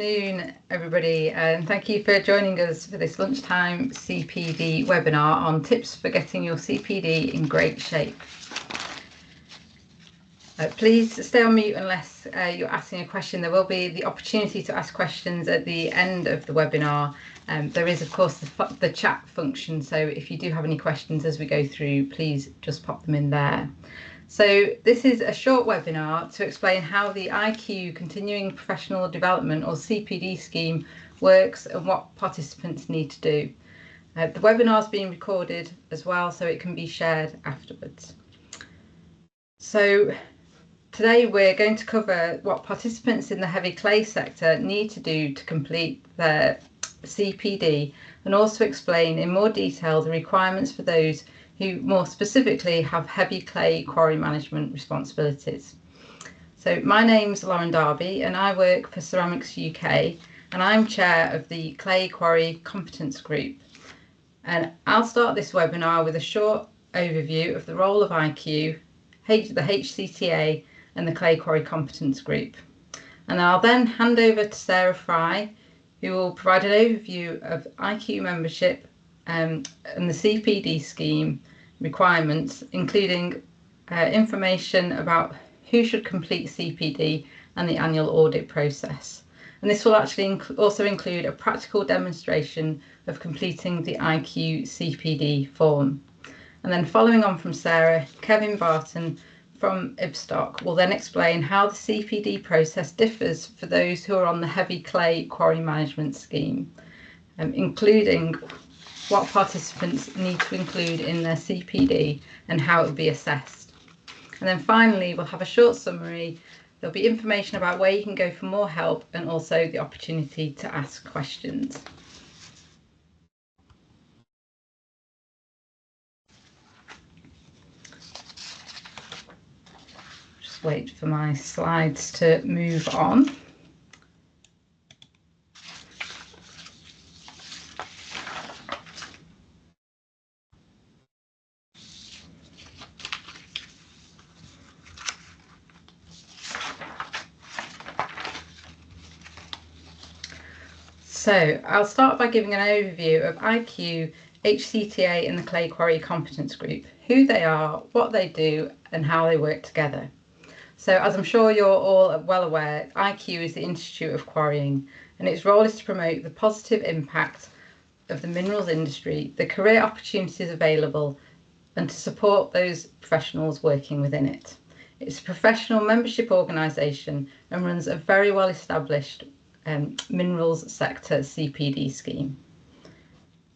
afternoon, everybody, and thank you for joining us for this lunchtime CPD webinar on tips for getting your CPD in great shape. Please stay on mute unless you're asking a question. There will be the opportunity to ask questions at the end of the webinar. There is, of course, the chat function, so if you do have any questions as we go through, please just pop them in there. So this is a short webinar to explain how the IQ Continuing Professional Development or CPD scheme works and what participants need to do. The webinar is being recorded as well, so it can be shared afterwards. So today we're going to cover what participants in the heavy clay sector need to do to complete their CPD, and also explain in more detail the requirements for those who more specifically have heavy clay quarry management responsibilities. So my name's Lauren Darby and I work for Ceramics UK, and I'm chair of the Clay Quarry Competence Group. And I'll start this webinar with a short overview of the role of IQ, the HCTa and the Clay Quarry Competence Group. And I'll then hand over to Sarah Fry, who will provide an overview of IQ membership and the CPD scheme requirements, including information about who should complete CPD and the annual audit process. And this will actually also include a practical demonstration of completing the IQ CPD form. And then following on from Sarah, Kevin Barton from Ibstock will then explain how the CPD process differs for those who are on the heavy clay quarry management scheme, including what participants need to include in their CPD and how it will be assessed. And then finally, we'll have a short summary. There'll be information about where you can go for more help and also the opportunity to ask questions. Just wait for my slides to move on. So I'll start by giving an overview of IQ, HCTa and the Clay Quarry Competence Group, who they are, what they do and how they work together. So as I'm sure you're all well aware, IQ is the Institute of Quarrying, and its role is to promote the positive impact of the minerals industry, the career opportunities available, and to support those professionals working within it. It's a professional membership organisation and runs a very well established minerals sector CPD scheme.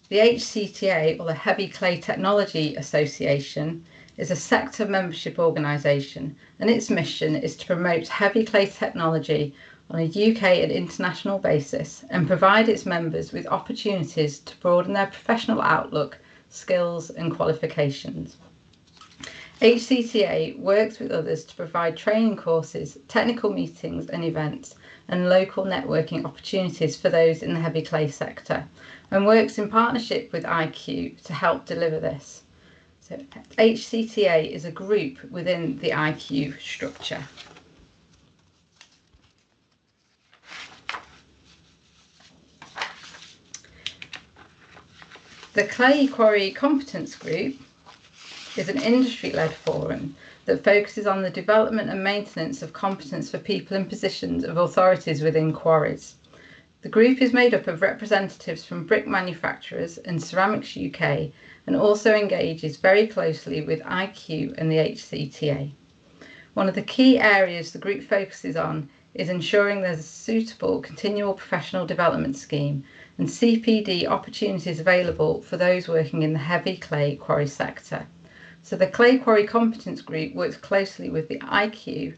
The HCTa, or the Heavy Clay Technology Association, is a sector membership organisation, and its mission is to promote heavy clay technology on a UK and international basis and provide its members with opportunities to broaden their professional outlook, skills and qualifications. HCTa works with others to provide training courses, technical meetings and events, and local networking opportunities for those in the heavy clay sector, and works in partnership with IQ to help deliver this. So HCTa is a group within the IQ structure. The Clay Quarry Competence Group is an industry-led forum that focuses on the development and maintenance of competence for people in positions of authorities within quarries. The group is made up of representatives from brick manufacturers and Ceramics UK, and also engages very closely with IQ and the HCTa. One of the key areas the group focuses on is ensuring there's a suitable continual professional development scheme and CPD opportunities available for those working in the heavy clay quarry sector. So the Clay Quarry Competence Group works closely with the IQ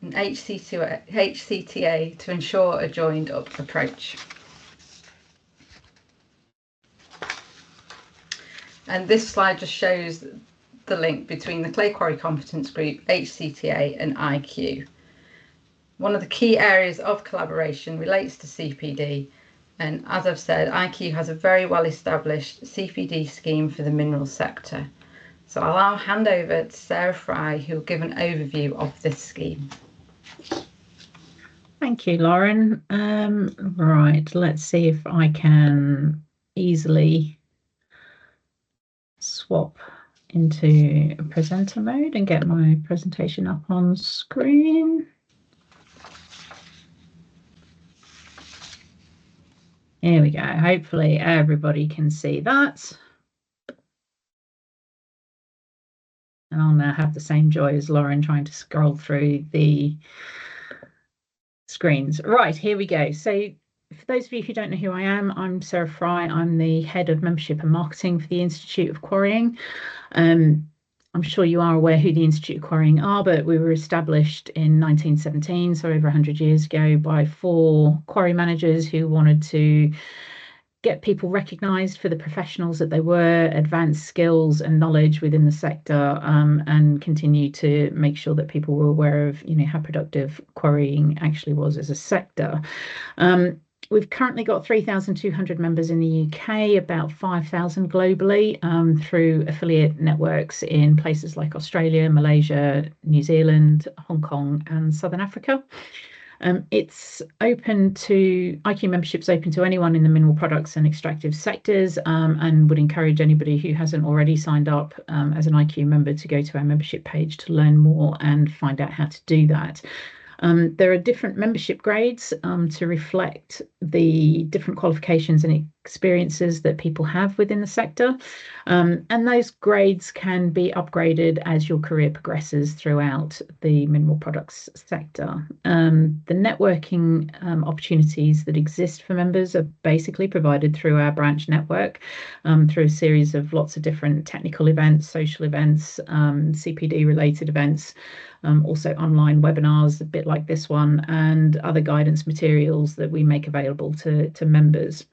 and HCTa to ensure a joined up approach. And this slide just shows the link between the Clay Quarry Competence Group, HCTa and IQ. One of the key areas of collaboration relates to CPD, and as I've said, IQ has a very well established CPD scheme for the minerals sector. So I'll now hand over to Sarah Fry, who will give an overview of this scheme. Thank you, Lauren. Right, let's see if I can easily swap into presenter mode and get my presentation up on screen. Here we go. Hopefully everybody can see that. And I'll now have the same joy as Lauren trying to scroll through the screens. Right, here we go. So for those of you who don't know who I am, I'm Sarah Fry. I'm the head of membership and marketing for the Institute of Quarrying. I'm sure you are aware who the Institute of Quarrying are, but we were established in 1917, so over 100 years ago, by 4 quarry managers who wanted to get people recognised for the professionals that they were, advance skills and knowledge within the sector, and continue to make sure that people were aware of, how productive quarrying actually was as a sector. We've currently got 3,200 members in the UK, about 5,000 globally, through affiliate networks in places like Australia, Malaysia, New Zealand, Hong Kong, and Southern Africa. It's open to IQ membership's open to anyone in the mineral products and extractive sectors, and would encourage anybody who hasn't already signed up as an IQ member to go to our membership page to learn more and find out how to do that. There are different membership grades to reflect the different qualifications and experiences that people have within the sector. And those grades can be upgraded as your career progresses throughout the mineral products sector. The networking opportunities that exist for members are basically provided through our branch network, through a series of lots of different technical events, social events, CPD related events, also online webinars, a bit like this one, and other guidance materials that we make available to members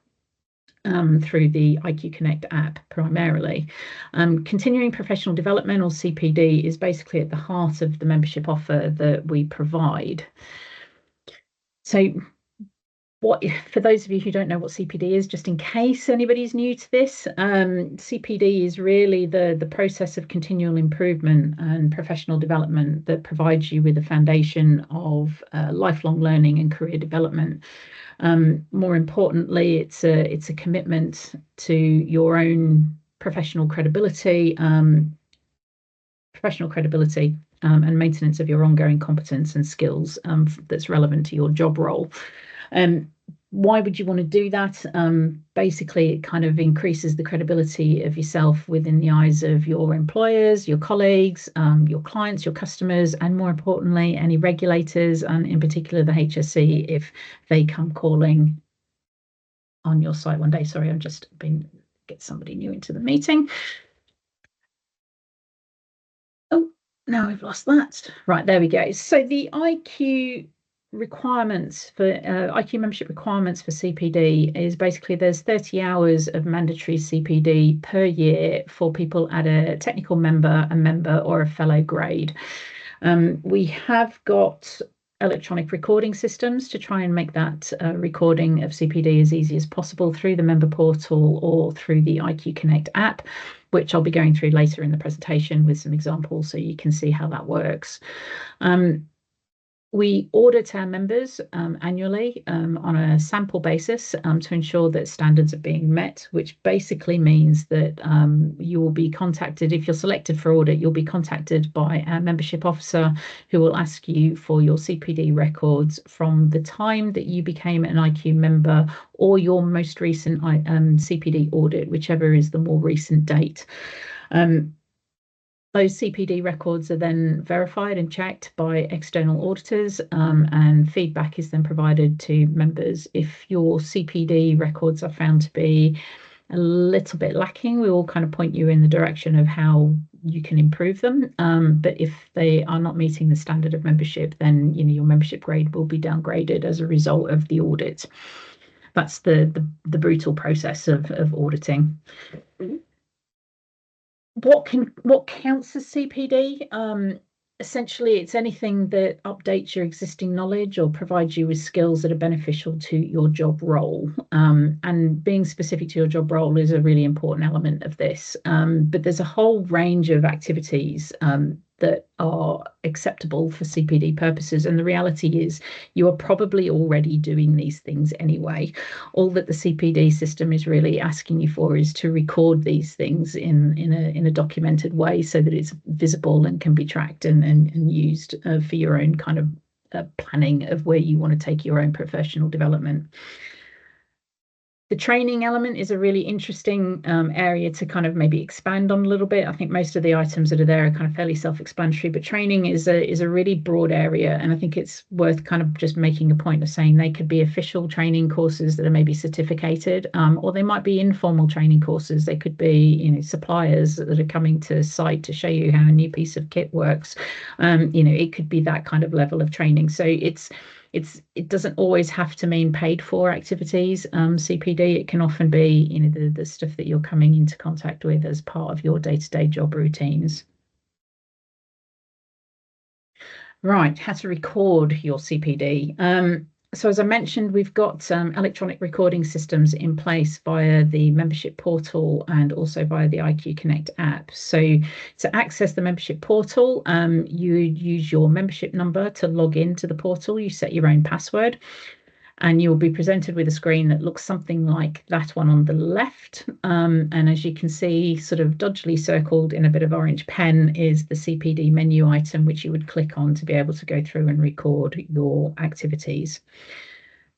through the IQ Connect app primarily. Continuing professional development, or CPD, is basically at the heart of the membership offer that we provide. So for those of you who don't know what CPD is, just in case anybody's new to this, CPD is really the process of continual improvement and professional development that provides you with a foundation of lifelong learning and career development. More importantly, it's a commitment to your own professional credibility, and maintenance of your ongoing competence and skills that's relevant to your job role. Why would you want to do that? Basically, it kind of increases the credibility of yourself within the eyes of your employers, your colleagues, your clients, your customers, and more importantly, any regulators, and in particular the HSE, if they come calling on your site one day. Sorry, I'm just get somebody new into the meeting. Oh, now we've lost that. Right, there we go. So the IQ requirements for IQ membership requirements for CPD is basically there's 30 hours of mandatory CPD per year for people at a technical member, a member, or a fellow grade. We have got electronic recording systems to try and make that recording of CPD as easy as possible through the member portal or through the IQ Connect app, which I'll be going through later in the presentation with some examples so you can see how that works. We audit our members annually on a sample basis to ensure that standards are being met, which basically means that you will be contacted. If you're selected for audit, you'll be contacted by our membership officer who will ask you for your CPD records from the time that you became an IQ member or your most recent CPD audit, whichever is the more recent date. Those CPD records are then verified and checked by external auditors, and feedback is then provided to members. If your CPD records are found to be a little bit lacking, we will kind of point you in the direction of how you can improve them. But if they are not meeting the standard of membership, then your membership grade will be downgraded as a result of the audit. That's the brutal process of auditing. What counts as CPD? Essentially, it's anything that updates your existing knowledge or provides you with skills that are beneficial to your job role. And being specific to your job role is a really important element of this. But there's a whole range of activities that are acceptable for CPD purposes. And the reality is you are probably already doing these things anyway. All that the CPD system is really asking you for is to record these things in a documented way so that it's visible and can be tracked and used for your own kind of planning of where you want to take your own professional development. The training element is a really interesting area to kind of maybe expand on a little bit. I think most of the items that are there are kind of fairly self-explanatory, but training is a really broad area, and I think it's worth kind of just making a point of saying they could be official training courses that are maybe certificated, or they might be informal training courses. They could be, suppliers that are coming to site to show you how a new piece of kit works. It could be that kind of level of training. So it doesn't always have to mean paid for activities. CPD, it can often be, the stuff that you're coming into contact with as part of your day-to-day job routines. Right, how to record your CPD. So as I mentioned, we've got electronic recording systems in place via the membership portal and also via the IQ Connect app. So to access the membership portal, you use your membership number to log into the portal. You set your own password, and you'll be presented with a screen that looks something like that one on the left. And as you can see, sort of dodgily circled in a bit of orange pen is the CPD menu item, which you would click on to be able to go through and record your activities.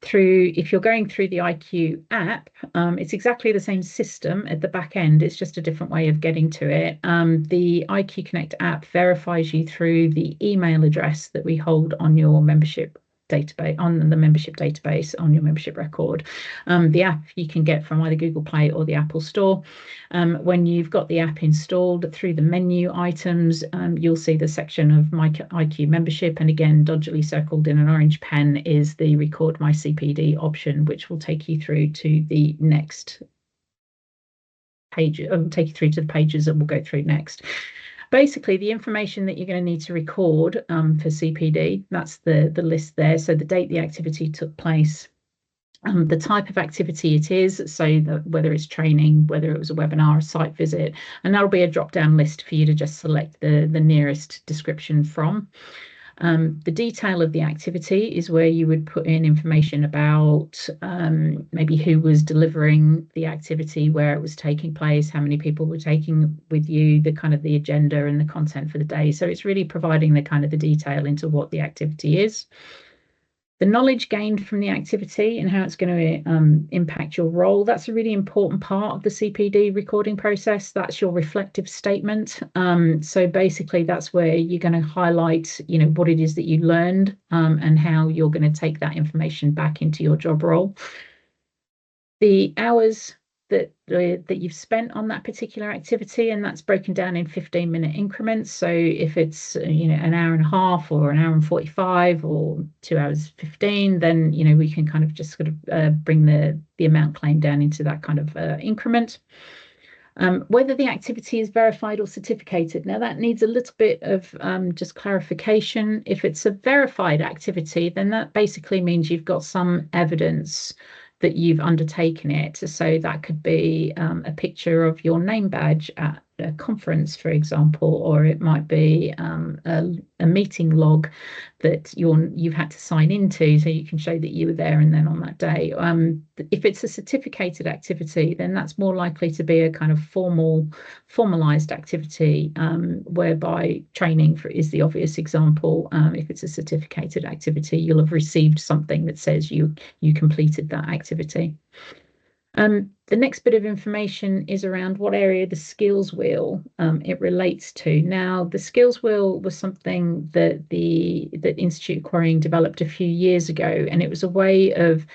If you're going through the IQ app, it's exactly the same system at the back end. It's just a different way of getting to it. The IQ Connect app verifies you through the email address that we hold on your membership database, on the membership database, on your membership record. The app you can get from either Google Play or the Apple Store. When you've got the app installed, through the menu items, you'll see the section of My IQ membership, and again, dodgily circled in an orange pen is the Record My CPD option, which will take you through to the next page, take you through to the pages that we'll go through next. Basically, the information that you're going to need to record for CPD, that's the list there. So the date the activity took place, the type of activity it is, so whether it's training, whether it was a webinar, a site visit, and that'll be a drop-down list for you to just select the nearest description from. The detail of the activity is where you would put in information about maybe who was delivering the activity, where it was taking place, how many people were taking with you, the kind of the agenda and the content for the day. So it's really providing the kind of the detail into what the activity is. The knowledge gained from the activity and how it's going to impact your role, that's a really important part of the CPD recording process. That's your reflective statement. So basically, that's where you're going to highlight, what it is that you learned and how you're going to take that information back into your job role. The hours that you've spent on that particular activity, and that's broken down in 15-minute increments. So if it's an hour and a half or an hour and 45 or 2 hours 15, then we can kind of just sort of bring the amount claimed down into that kind of increment. Whether the activity is verified or certificated. Now that needs a little bit of just clarification. If it's a verified activity, then that basically means you've got some evidence that you've undertaken it. So that could be a picture of your name badge at a conference, for example, or it might be a meeting log that you've had to sign into, so you can show that you were there and then on that day. If it's a certificated activity, then that's more likely to be a kind of formalized activity, whereby training is the obvious example. If it's a certificated activity, you'll have received something that says you completed that activity. The next bit of information is around what area the skills wheel it relates to. Now, the skills wheel was something that Institute of Quarrying developed a few years ago, and it was a way of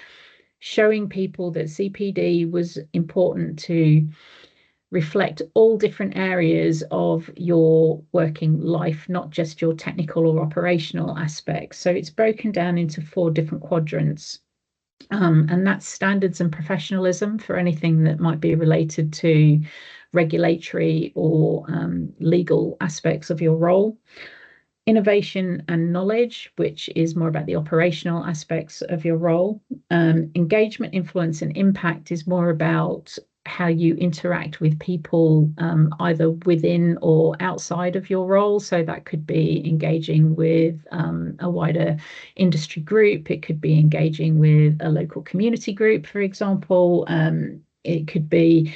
showing people that CPD was important to reflect all different areas of your working life, not just your technical or operational aspects. So it's broken down into 4 different quadrants. And that's standards and professionalism for anything that might be related to regulatory or legal aspects of your role. Innovation and knowledge, which is more about the operational aspects of your role. Engagement, influence, and impact is more about how you interact with people, either within or outside of your role. So that could be engaging with a wider industry group. It could be engaging with a local community group, for example. It could be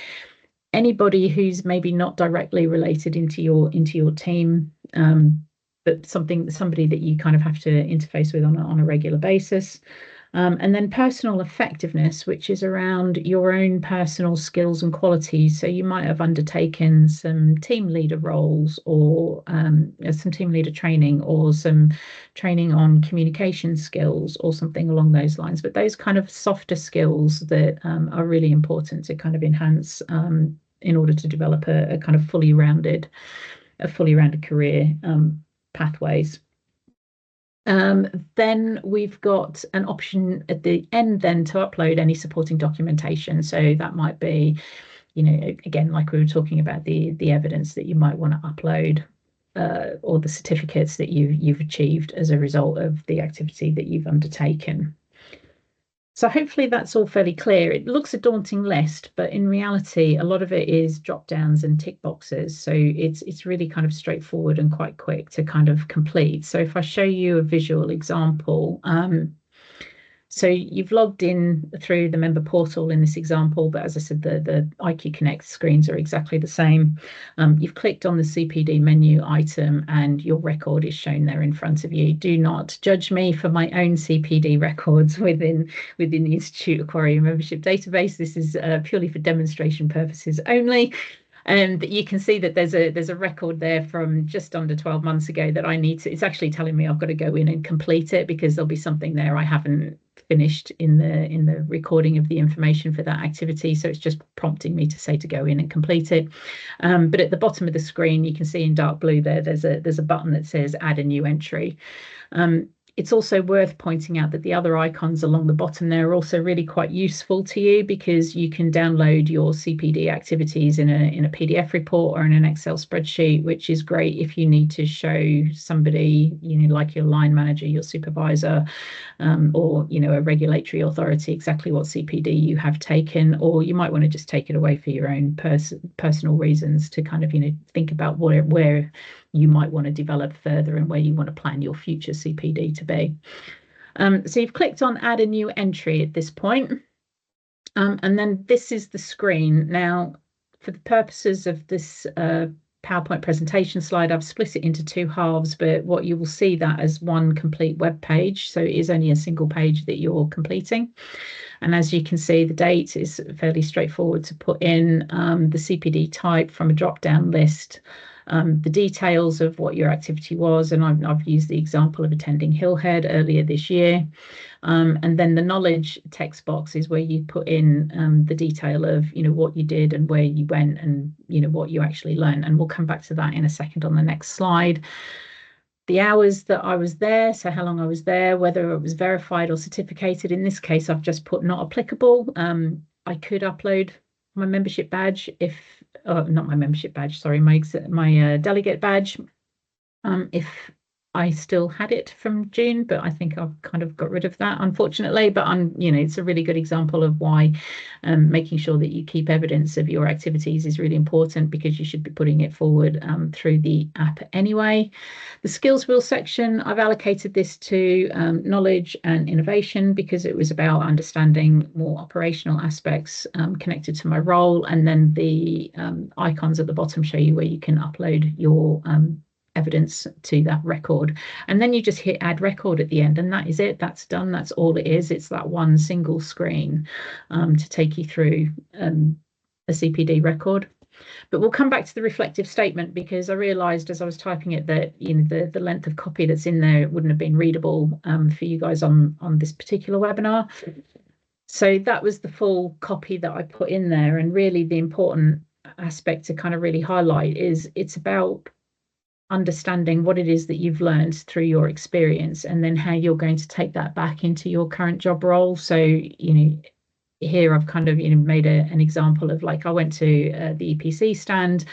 anybody who's maybe not directly related into your team, but somebody that you kind of have to interface with on a regular basis. And then personal effectiveness, which is around your own personal skills and qualities. So you might have undertaken some team leader roles, or some team leader training, or some training on communication skills, or something along those lines. But those kind of softer skills that are really important to kind of enhance in order to develop a kind of fully rounded career pathways. Then we've got an option at the end then to upload any supporting documentation. So that might be, again, like we were talking about, the evidence that you might want to upload, or the certificates that you've achieved as a result of the activity that you've undertaken. So hopefully that's all fairly clear. It looks a daunting list, but in reality, a lot of it is drop downs and tick boxes. So it's really kind of straightforward and quite quick to kind of complete. So if I show you a visual example, so you've logged in through the member portal in this example, but as I said, the IQ Connect screens are exactly the same. You've clicked on the CPD menu item and your record is shown there in front of you. Do not judge me for my own CPD records within the Institute of Quarrying membership database. This is purely for demonstration purposes only. But you can see that there's a record there from just under 12 months ago that I need to, it's actually telling me I've got to go in and complete it, because there'll be something there I haven't finished in the recording of the information for that activity. So it's just prompting me to say to go in and complete it. But at the bottom of the screen, you can see in dark blue there's a button that says add a new entry. It's also worth pointing out that the other icons along the bottom there are also really quite useful to you, because you can download your CPD activities in a PDF report or in an Excel spreadsheet, which is great if you need to show somebody, like your line manager, your supervisor, or a regulatory authority, exactly what CPD you have taken. Or you might want to just take it away for your own personal reasons to kind of think about where you might want to develop further and where you want to plan your future CPD to be. So you've clicked on add a new entry at this point. And then this is the screen. Now, for the purposes of this PowerPoint presentation slide, I've split it into two halves, but what you will see that as one complete web page. So it is only a single page that you're completing. And as you can see, the date is fairly straightforward to put in, the CPD type from a drop-down list, the details of what your activity was, and I've used the example of attending Hillhead earlier this year. And then the knowledge text box is where you put in the detail of what you did and where you went and what you actually learned. And we'll come back to that in a second on the next slide. The hours that I was there, so how long I was there, whether it was verified or certificated. In this case, I've just put not applicable. I could upload my membership badge not my membership badge, sorry, my delegate badge, if I still had it from June, but I think I've kind of got rid of that, unfortunately. But it's a really good example of why making sure that you keep evidence of your activities is really important, because you should be putting it forward through the app anyway. The skills wheel section, I've allocated this to knowledge and innovation, because it was about understanding more operational aspects connected to my role. And then the icons at the bottom show you where you can upload your evidence to that record, and then you just hit add record at the end, and that is it. That's done. That's all it is. It's that one single screen to take you through a CPD record. But we'll come back to the reflective statement, because I realized as I was typing it that the length of copy that's in there wouldn't have been readable for you guys on this particular webinar. So that was the full copy that I put in there. And really the important aspect to kind of really highlight is it's about understanding what it is that you've learned through your experience, and then how you're going to take that back into your current job role. So here I've kind of made an example of, like, I went to the EPC stand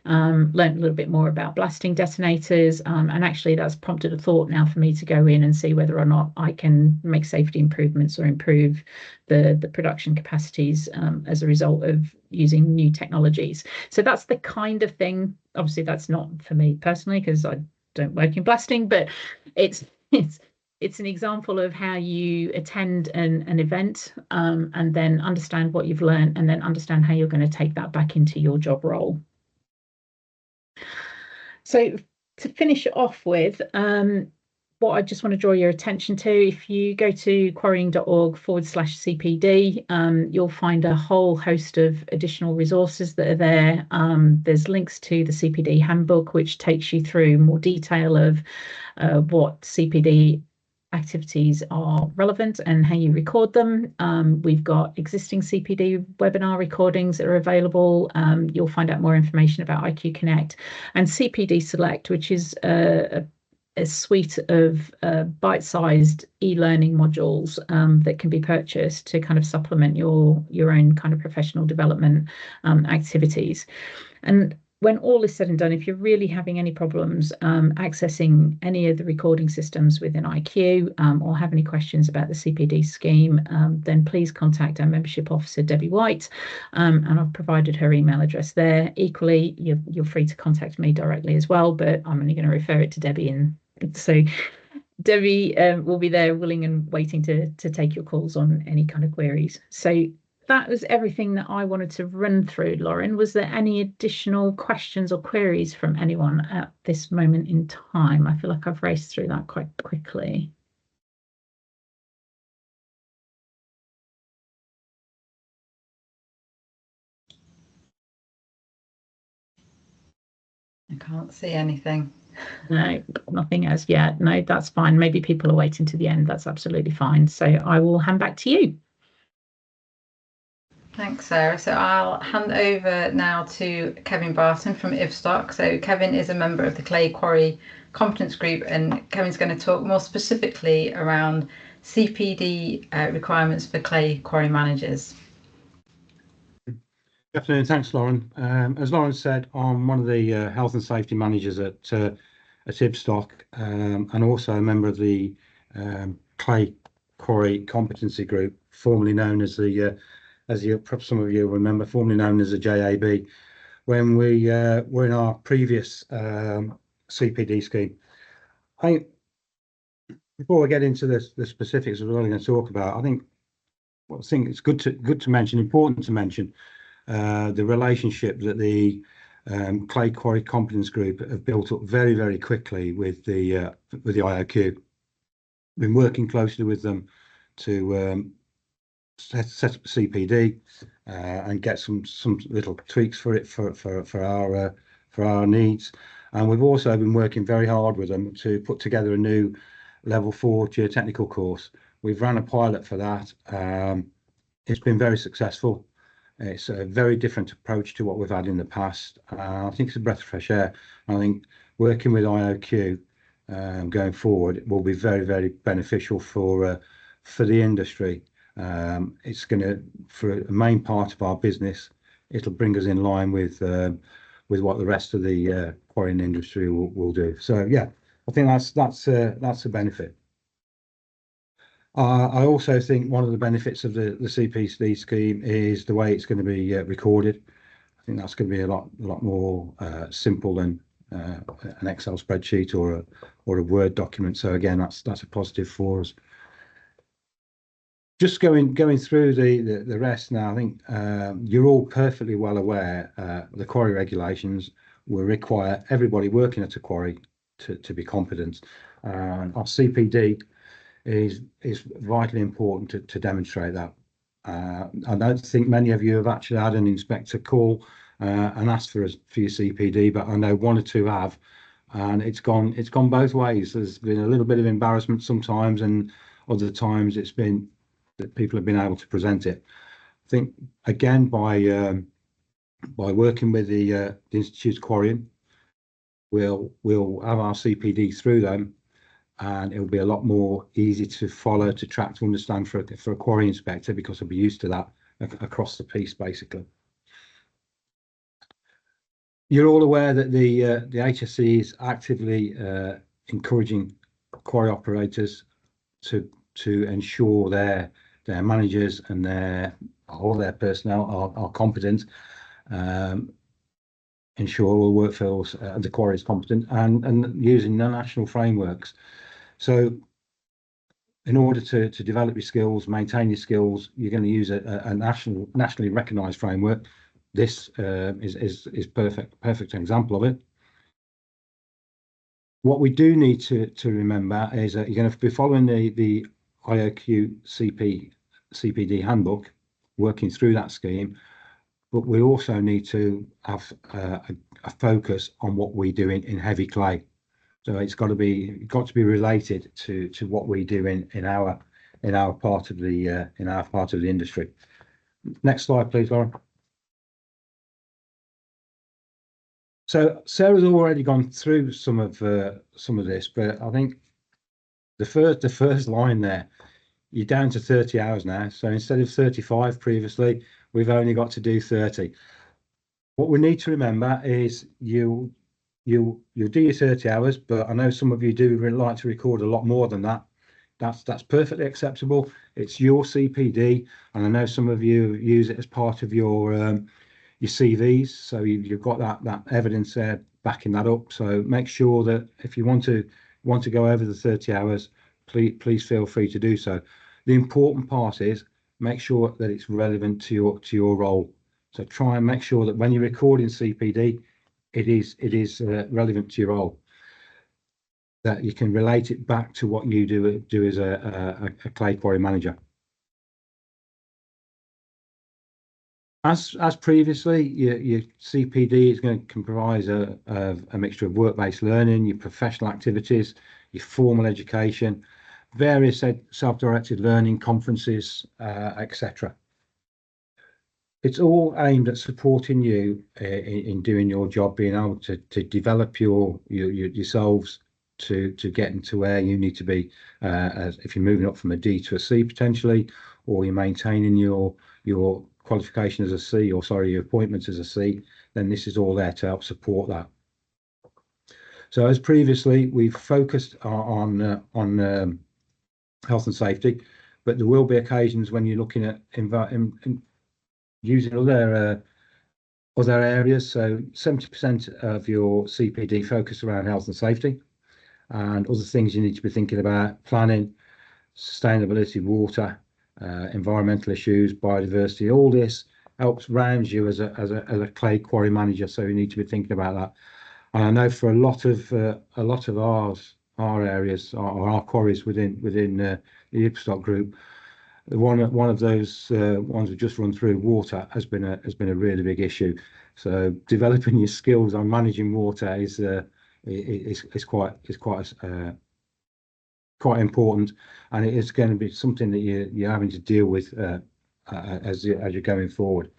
learned a little bit more about blasting detonators, and actually that's prompted a thought now for me to go in and see whether or not I can make safety improvements or improve the production capacities as a result of using new technologies. So that's the kind of thing. Obviously, that's not for me personally because I don't work in blasting, but it's an example of how you attend an event and then understand what you've learned and then understand how you're going to take that back into your job role. So to finish it off with, what I just want to draw your attention to, if you go to quarrying.org/CPD, you'll find a whole host of additional resources that are there. There's links to the CPD handbook, which takes you through more detail of what CPD activities are relevant and how you record them. We've got existing CPD webinar recordings that are available. You'll find out more information about IQ Connect and CPD Select, which is a suite of bite-sized e-learning modules that can be purchased to kind of supplement your own kind of professional development activities. And when all is said and done, if you're really having any problems accessing any of the recording systems within IQ or have any questions about the CPD scheme, then please contact our membership officer, Debbie White, and I've provided her email address there. Equally, you're free to contact me directly as well, but I'm only going to refer it to Debbie. And so Debbie will be there willing and waiting to take your calls on any kind of queries. So that was everything that I wanted to run through. Lauren, was there any additional questions or queries from anyone at this moment in time? I feel like I've raced through that quite quickly. I can't see anything. No, nothing as yet. No, that's fine. Maybe people are waiting to the end. That's absolutely fine. So I will hand back to you. Thanks, Sarah. So I'll hand over now to Kevin Barton from Ivstock. So Kevin is a member of the Clay Quarry Competence Group, and Kevin's going to talk more specifically around CPD requirements for clay quarry managers. Good afternoon. Thanks, Lauren. As Lauren said, I'm one of the health and safety managers at Ivstock, and also a member of the Clay Quarry Competency Group, formerly known as the perhaps some of you remember, formerly known as the JAB, when we were in our previous CPD scheme. Before I get into the specifics of what I'm going to talk about, I think it's good to mention, important to mention, the relationship that the Clay Quarry Competence Group have built up very, very quickly with the IOQ. Been working closely with them to set up CPD and get some little tweaks for it for our needs, and we've also been working very hard with them to put together a new level 4 geotechnical course. We've run a pilot for that. It's been very successful. It's a very different approach to what we've had in the past. I think it's a breath of fresh air. I think working with IOQ going forward will be very, very beneficial for the industry. It's going to, for a main part of our business, it'll bring us in line with what the rest of the quarrying industry will do. So yeah, I think that's a benefit. I also think one of the benefits of the CPD scheme is the way it's going to be recorded. I think that's going to be a lot more simple than an Excel spreadsheet or a Word document. So again, that's a positive for us. Just going through the rest now, I think you're all perfectly well aware the quarry regulations will require everybody working at a quarry to be competent. Our CPD is vitally important to demonstrate that. I don't think many of you have actually had an inspector call and asked for your CPD, but I know one or two have, and it's gone both ways. There's been a little bit of embarrassment sometimes, and other times it's been that people have been able to present it. I think again by working with the Institute of Quarrying, we'll have our CPD through them, and it'll be a lot more easy to follow, to track, to understand for a quarry inspector, because they'll be used to that across the piece basically. You're all aware that the HSE is actively encouraging quarry operators to ensure their managers and all their personnel are competent, ensure all workforce at the quarry is competent, and using national frameworks. So in order to develop your skills, maintain your skills, you're going to use a nationally recognised framework. This is perfect example of it. What we do need to remember is that you're going to be following the IOQ CPD handbook, working through that scheme, but we also need to have a focus on what we do in heavy clay. So it's got to be related to what we do in our part of the industry. Next slide, please, Lauren. So Sarah's already gone through some of this, but I think the first line there, you're down to 30 hours now. So instead of 35 previously, we've only got to do 30. What we need to remember is you'll do your 30 hours, but I know some of you do like to record a lot more than that. That's perfectly acceptable. It's your CPD, and I know some of you use it as part of your CVs, so you've got that evidence there backing that up. So make sure that if you want to go over the 30 hours, please feel free to do so. The important part is make sure that it's relevant to your role. So try and make sure that when you're recording CPD, it is relevant to your role, that you can relate it back to what you do as a clay quarry manager. As previously, your CPD is going to comprise a mixture of work-based learning, your professional activities, your formal education, various self-directed learning conferences, etc. It's all aimed at supporting you in doing your job, being able to develop yourselves to get into where you need to be, as if you're moving up from a D to a C potentially, or you're maintaining your qualification as a C, or sorry, your appointments as a C, then this is all there to help support that. So as previously, we've focused on health and safety, but there will be occasions when you're looking at using other areas. So 70% of your CPD focus around health and safety, and other things you need to be thinking about: planning, sustainability, water, environmental issues, biodiversity. All this helps round you as a clay quarry manager, so you need to be thinking about that. And I know for a lot of our areas, our quarries within the Ipstock group, one of those ones we just run through, water, has been a really big issue. So developing your skills on managing water is quite important, and it is going to be something that you're having to deal with as you're going forward.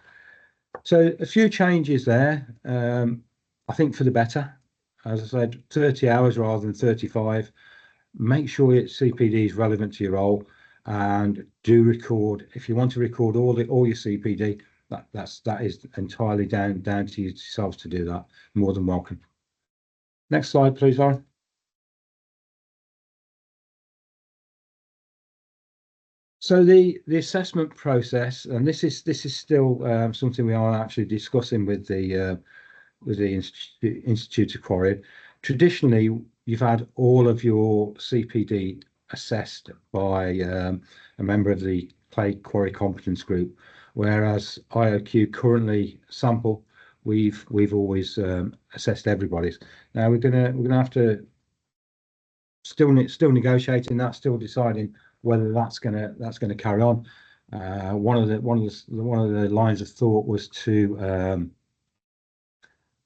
So a few changes there, I think for the better. As I said, 30 hours rather than 35. Make sure your CPD is relevant to your role, and do record. If you want to record all your CPD, that is entirely down to yourselves to do that. More than welcome. Next slide, please, Lauren. So the assessment process, and this is still something we are actually discussing with the Institute of Quarrying. Traditionally, you've had all of your CPD assessed by a member of the Clay Quarry Competence Group, whereas IOQ currently sample, we've always assessed everybody's. Now we're gonna have to still negotiating that, still deciding whether that's gonna carry on. One of the lines of thought was to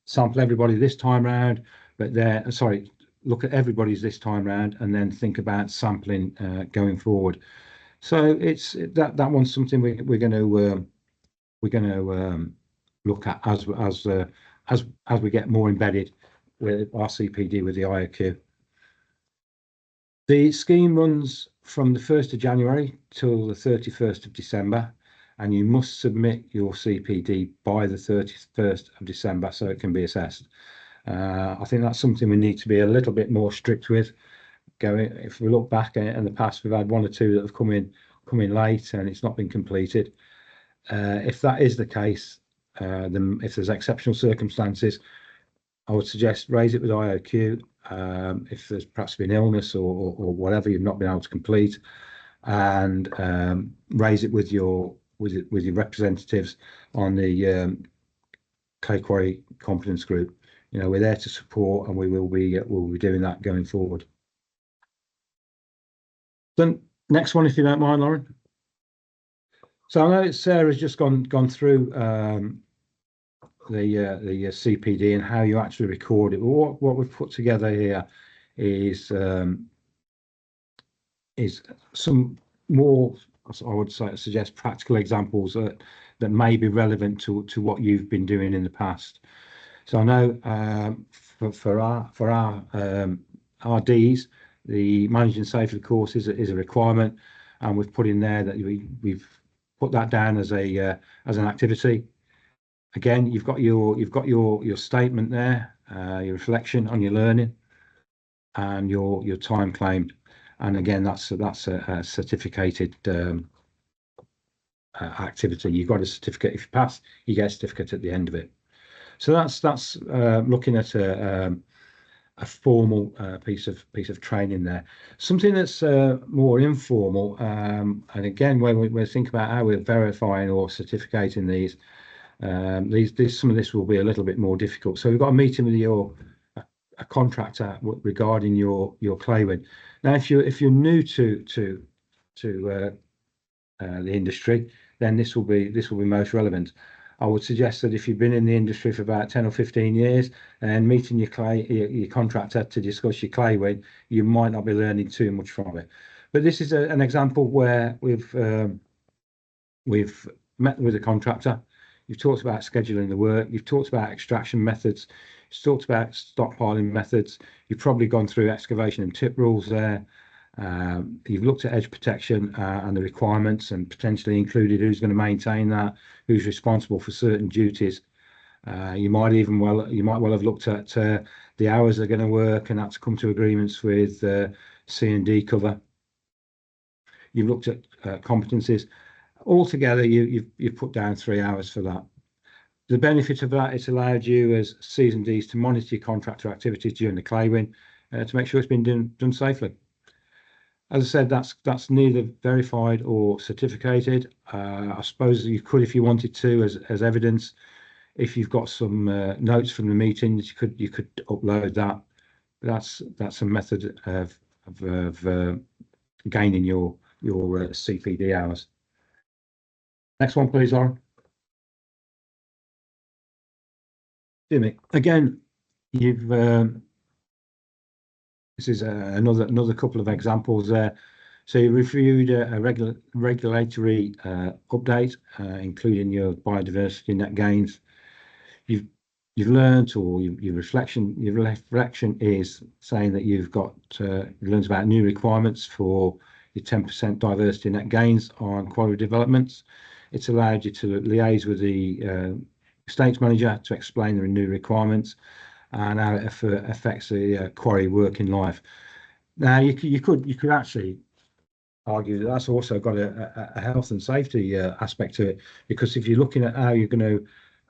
sample everybody this time round, but look at everybody's this time round, and then think about sampling going forward. So it's that one's something we're going to look at as we get more embedded with our CPD with the IOQ. The scheme runs from the 1st of January till the 31st of December. and you must submit your CPD by the 31st of December so it can be assessed. I think that's something we need to be a little bit more strict with. If we look back in the past, we've had one or two that have come in late and it's not been completed. If that is the case, then if there's exceptional circumstances, I would suggest raise it with IOQ. If there's perhaps been illness or whatever you've not been able to complete, and raise it with your representatives on the Clay Quarry Competence Group. You know, we're there to support, and we'll be doing that going forward. Then next one, if you don't mind, Lauren. So I know Sarah's just gone through the CPD and how you actually record it. But what we've put together here is some more, I would suggest, practical examples that may be relevant to what you've been doing in the past. So I know for our RDs, the managing safely course is a requirement, and we've put in there that we've put that down as an activity. Again, you've got your statement there, your reflection on your learning, and your time claimed. And again, that's a certificated activity. You've got a certificate. If you pass, you get a certificate at the end of it. So that's looking at a formal piece of training there. Something that's more informal, and again, when we think about how we're verifying or certificating these, some of this will be a little bit more difficult. So we've got a meeting with a contractor regarding your clay win. Now, if you're new to the industry, then this will be most relevant. I would suggest that if you've been in the industry for about 10 or 15 years and meeting your contractor to discuss your clay win, you might not be learning too much from it. But this is an example where we've met with a contractor. You've talked about scheduling the work. You've talked about extraction methods. You've talked about stockpiling methods. You've probably gone through excavation and tip rules there. You've looked at edge protection and the requirements, and potentially included who's going to maintain that, who's responsible for certain duties. You might well have looked at the hours they're going to work, and that's come to agreements with C&D cover. You've looked at competencies. Altogether, you've put down 3 hours for that. The benefit of that, it's allowed you as C&Ds to monitor your contractor activities during the clay win to make sure it's been done safely. As I said, that's neither verified or certificated. I suppose you could, if you wanted to, as evidence. If you've got some notes from the meetings, you could upload that. But that's a method of gaining your CPD hours. Next one, please, Lauren. Jimmy, again, you've this is another couple of examples there. So you reviewed a regulatory update, including your biodiversity net gains. You've learned, or your reflection is saying that you've learned about new requirements for your 10% diversity net gains on quarry developments. It's allowed you to liaise with the estates manager to explain the new requirements and how it affects the quarry working life. Now, you could actually argue that that's also got a health and safety aspect to it, because if you're looking at how you're going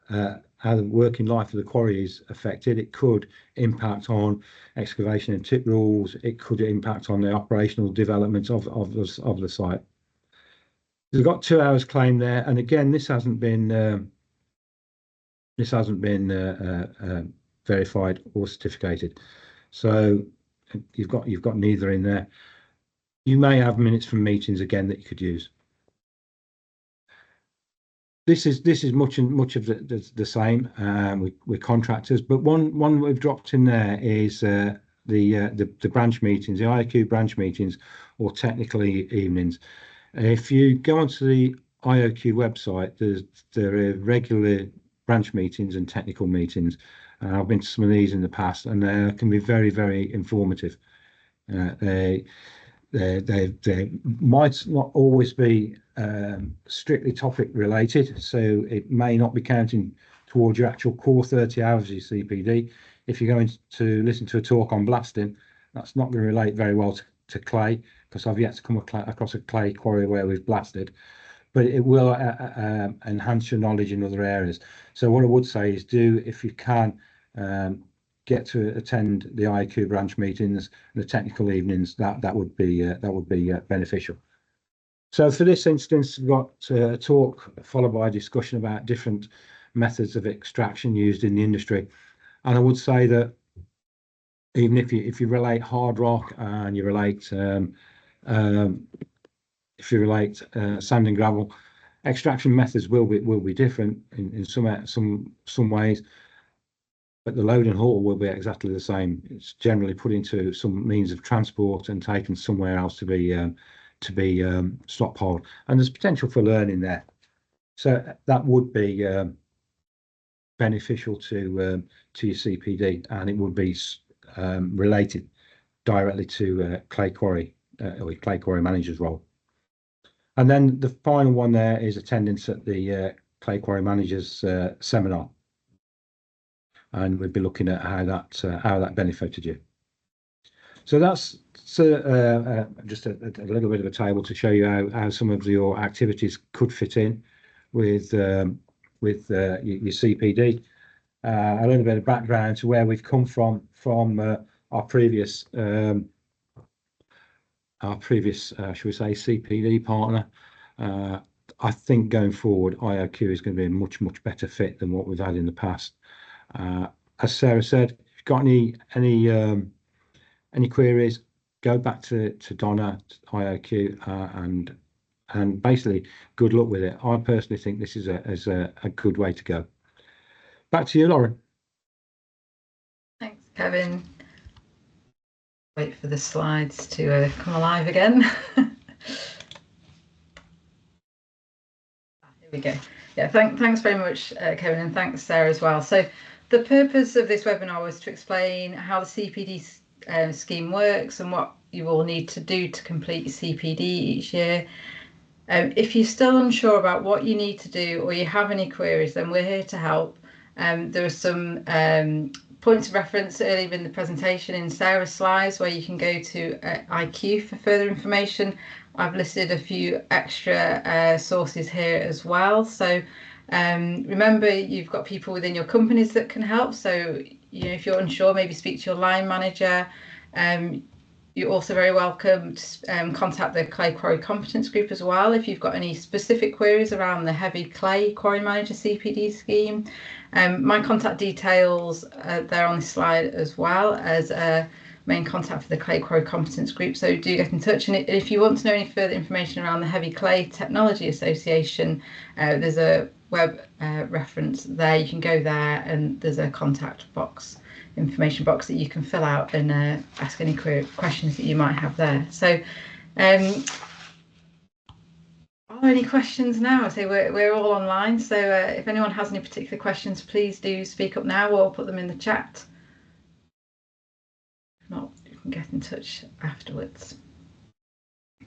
to how the working life of the quarry is affected, it could impact on excavation and tip rules. It could impact on the operational development of the site. We've got 2 hours claim there, and again, this hasn't been verified or certificated. So you've got neither in there. You may have minutes from meetings again that you could use. This is much of the same with contractors, but one we've dropped in there is the branch meetings, the IOQ branch meetings, or technically evenings. If you go onto the IOQ website, there are regular branch meetings and technical meetings. I've been to some of these in the past, and they can be very, very informative. They they might not always be strictly topic related, so it may not be counting towards your actual core 30 hours of your CPD. If you're going to listen to a talk on blasting, that's not going to relate very well to clay, because I've yet to come across a clay quarry where we've blasted, but it will enhance your knowledge in other areas. So what I would say is, do, if you can, get to attend the IAQ branch meetings and the technical evenings. That would be beneficial. So for this instance, we've got a talk followed by a discussion about different methods of extraction used in the industry. And I would say that even if you relate hard rock and you relate sand and gravel, extraction methods will be different in some ways, but the load and haul will be exactly the same. It's generally put into some means of transport and taken somewhere else to be stockpiled, and there's potential for learning there. So that would be beneficial to your CPD, and it would be related directly to clay quarry or clay quarry manager's role. And then the final one there is attendance at the clay quarry manager's seminar, and we'll be looking at how that benefited you. So that's just a little bit of a table to show you how some of your activities could fit in with your CPD. A little bit of background to where we've come from our previous shall we say, CPD partner. I think going forward, IOQ is going to be a much better fit than what we've had in the past. As Sarah said, if you've got any queries, go back to Donna, IOQ, and basically good luck with it. I personally think this is a good way to go. Back to you, Lauren. Thanks, Kevin. Wait for the slides to come alive again. Here we go. Yeah, thanks very much, Kevin, and thanks, Sarah, as well. So the purpose of this webinar was to explain how the CPD scheme works and what you all need to do to complete your CPD each year. If you're still unsure about what you need to do, or you have any queries, then we're here to help. There are some points of reference earlier in the presentation in Sarah's slides where you can go to IQ for further information. I've listed a few extra sources here as well. So remember, you've got people within your companies that can help. So if you're unsure, maybe speak to your line manager. You're also very welcome to contact the Clay Quarry Competence Group as well if you've got any specific queries around the heavy clay quarry manager CPD scheme. My contact details are there on this slide, as well as main contact for the Clay Quarry Competence Group. So do get in touch. And if you want to know any further information around the Heavy Clay Technology Association, there's a web reference there. You can go there, and there's a contact box, information box, that you can fill out and ask any questions that you might have there. So are there any questions now? I say we're all online, so if anyone has any particular questions, please do speak up now or put them in the chat. If not, you can get in touch afterwards. I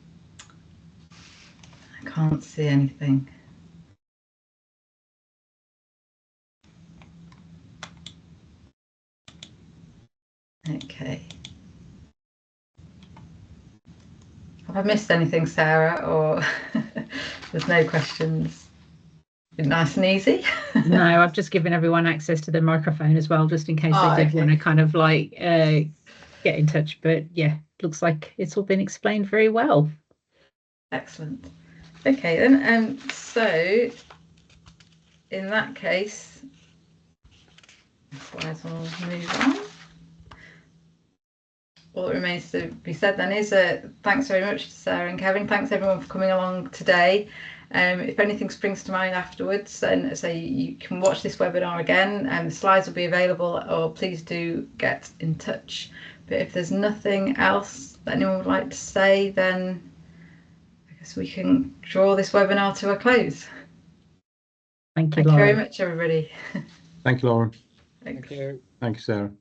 can't see anything. Okay. Have I missed anything, Sarah, or there's no questions? Been nice and easy. No, I've just given everyone access to the microphone as well, just in case they did want to kind of like get in touch. But yeah, looks like it's all been explained very well. Excellent. Okay then, so in that case, slides will move on. All that remains to be said then is thanks very much to Sarah and Kevin. Thanks everyone for coming along today. If anything springs to mind afterwards, then say you can watch this webinar again, and the slides will be available, or please do get in touch. But if there's nothing else that anyone would like to say, then I guess we can draw this webinar to a close. Thank you, Thank you very much, everybody. Thank you, Lauren. Thanks. Thank you, Sarah.